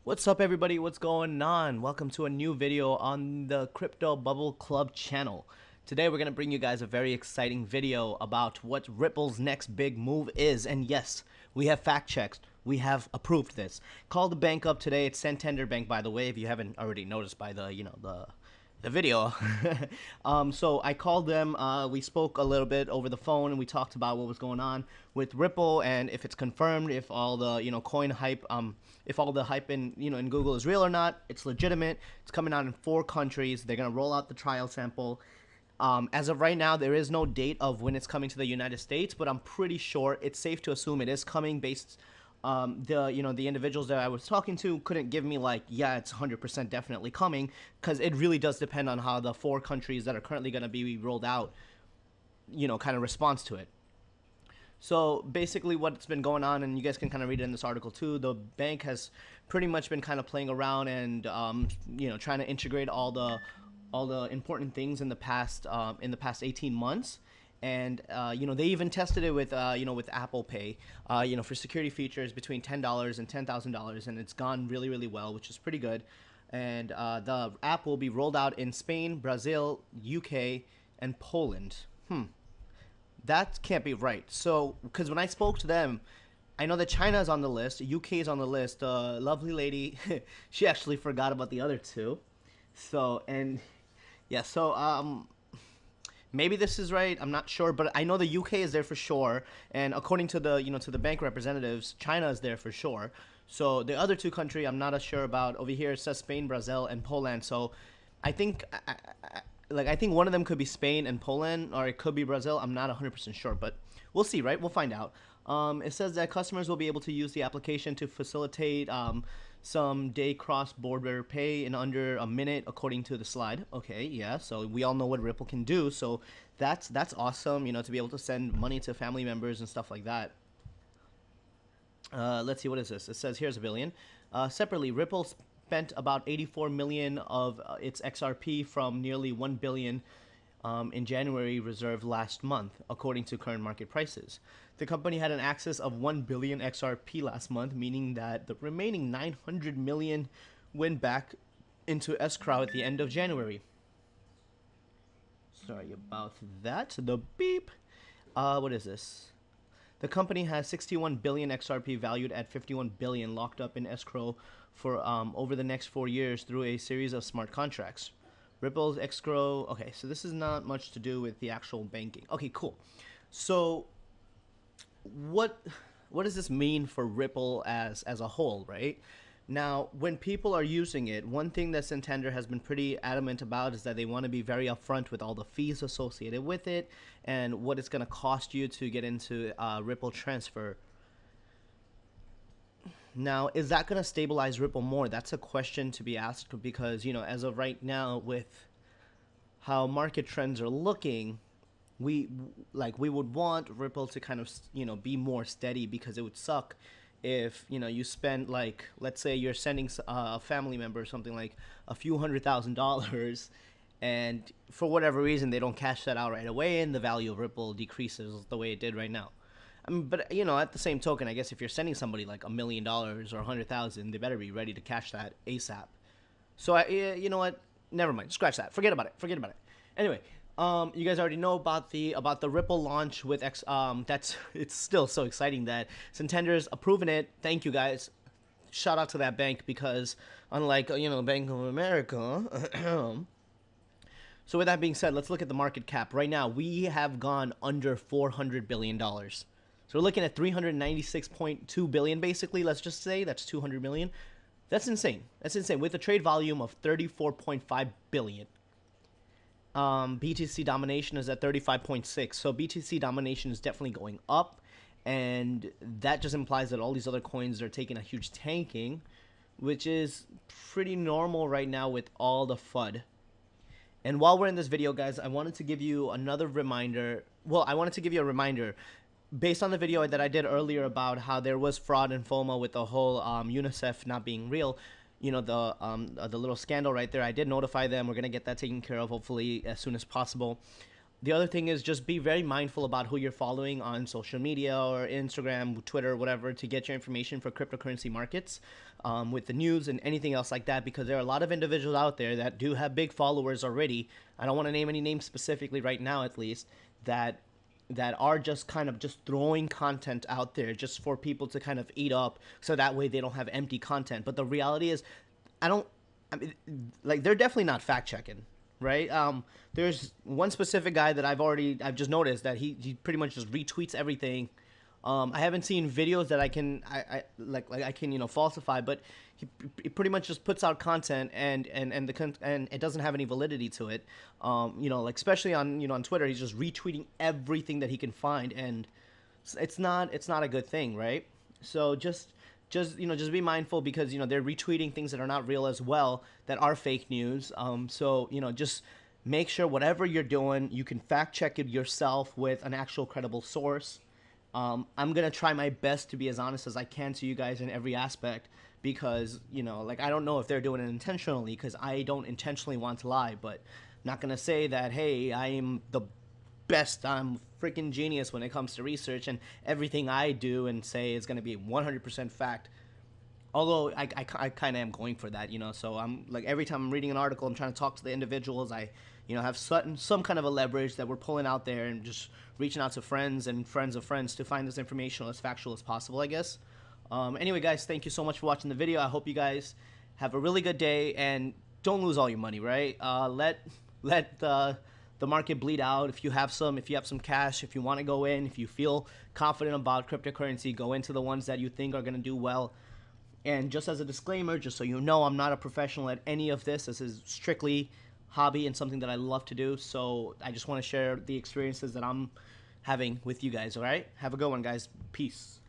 What's up, everybody? What's going on? Welcome to a new video on the Crypto Bubble Club channel. Today we're going to bring you guys a very exciting video about what Ripple's next big move is. And yes, we have fact checked. We have approved this. Called the bank up today. It's Santander Bank, by the way, if you haven't already noticed by the video. So I called them. We spoke a little bit over the phone, and we talked about what was going on with Ripple and if it's confirmed, if all the coin hype, if all the hype in Google is real or not. It's legitimate. It's coming out in 4 countries. They're gonna roll out the trial sample. As of right now, there is no date of when it's coming to the United States, but I'm pretty sure it's safe to assume it is coming based. The individuals that I was talking to couldn't give me like, yeah, it's 100% definitely coming, because it really does depend on how the 4 countries that are currently going to be rolled out, kind of responds to it. So basically what's been going on, and you guys can kind of read it in this article too, the bank has pretty much been kind of playing around and, trying to integrate all the important things in the past 18 months. And they even tested it with with Apple Pay, for security features between $10 and $10,000, and it's gone really, really well, which is pretty good. And the app will be rolled out in Spain, Brazil, UK, and Poland. That can't be right. So, because when I spoke to them, I know that China is on the list, UK is on the list. Lovely lady, she actually forgot about the other 2. So, and yeah, so maybe this is right. I'm not sure, but I know the UK is there for sure, and according to the to the bank representatives, China is there for sure. So the other 2 countries I'm not as sure about. Over here it says Spain, Brazil, and Poland. So I think I think one of them could be Spain and Poland, or it could be Brazil. I'm not 100% sure, but we'll see, right? We'll find out. It says that customers will be able to use the application to facilitate some day cross-border pay in under a minute, according to the slide. Okay, yeah, so we all know what Ripple can do, so that's awesome, to be able to send money to family members and stuff like that. Let's see, what is this? It says here's a billion. Separately, Ripple spent about 84 million of its XRP from nearly 1 billion in January reserve last month, according to current market prices. The company had an excess of 1 billion XRP last month, meaning that the remaining 900 million went back into escrow at the end of January. Sorry about that. The beep. What is this? The company has 61 billion XRP valued at 51 billion locked up in escrow for over the next 4 years through a series of smart contracts. Ripple's escrow. Okay, so this is not much to do with the actual banking. Okay, cool. So what does this mean for Ripple as a whole, right? Now, when people are using it, one thing that Santander has been pretty adamant about is that they want to be very upfront with all the fees associated with it and what it's going to cost you to get into Ripple transfer. Now, is that going to stabilize Ripple more? That's a question to be asked, because, as of right now, with how market trends are looking, we would want Ripple to kind of, be more steady, because it would suck if, you spend, like, let's say you're sending a family member something like a few $100,000, and for whatever reason they don't cash that out right away, and the value of Ripple decreases the way it did right now. I mean, but at the same token, I guess if you're sending somebody like $1 million or 100,000, they better be ready to cash that ASAP. So you know what? Never mind. Scratch that. Forget about it. Forget about it. Anyway, you guys already know about the Ripple launch with it's still so exciting that Santander's approving it. Thank you guys. Shout out to that bank, because unlike Bank of America. So with that being said, let's look at the market cap. Right now, we have gone under $400 billion. So we're looking at 396.2 billion, basically. Let's just say that's 200 million. That's insane. That's insane. With a trade volume of 34.5 billion. BTC domination is at 35.6. So BTC domination is definitely going up. And that just implies that all these other coins are taking a huge tanking, which is pretty normal right now with all the FUD. And while we're in this video, guys, I wanted to give you another reminder. Well, I wanted to give you a reminder based on the video that I did earlier about how there was fraud and FOMO with the whole UNICEF not being real. The little scandal right there. I did notify them. We're gonna get that taken care of hopefully as soon as possible. The other thing is just be very mindful about who you're following on social media or Instagram, Twitter, whatever, to get your information for cryptocurrency markets, with the news and anything else like that, because there are a lot of individuals out there that do have big followers already. I don't want to name any names specifically right now, at least, that are just kind of just throwing content out there just for people to kind of eat up, so that way they don't have empty content. But the reality is, I mean, like, they're definitely not fact checking, right? There's one specific guy that I've just noticed that he pretty much just retweets everything. I haven't seen videos that I can I can falsify, but he pretty much just puts out content and it doesn't have any validity to it. Like, especially on on Twitter, he's just retweeting everything that he can find, and it's not a good thing, right? So just be mindful, because they're retweeting things that are not real as well, that are fake news. So just make sure whatever you're doing, you can fact check it yourself with an actual credible source. I'm gonna try my best to be as honest as I can to you guys in every aspect, because like, I don't know if they're doing it intentionally, because I don't intentionally want to lie, but not gonna say that, hey, I am the best, I'm freaking genius when it comes to research, and everything I do and say is gonna be 100% fact. Although I kind of am going for that, so I'm like, every time I'm reading an article, I'm trying to talk to the individuals. I have some kind of a leverage that we're pulling out there, and just reaching out to friends and friends of friends to find this information as factual as possible, I guess. Anyway, guys, thank you so much for watching the video. I hope you guys have a really good day, and don't lose all your money, right? Let the market bleed out. If you have some cash, if you want to go in, if you feel confident about cryptocurrency, go into the ones that you think are going to do well. And just as a disclaimer, just so you know, I'm not a professional at any of this. This is strictly hobby and something that I love to do. So I just want to share the experiences that I'm having with you guys, all right? Have a good one, guys. Peace.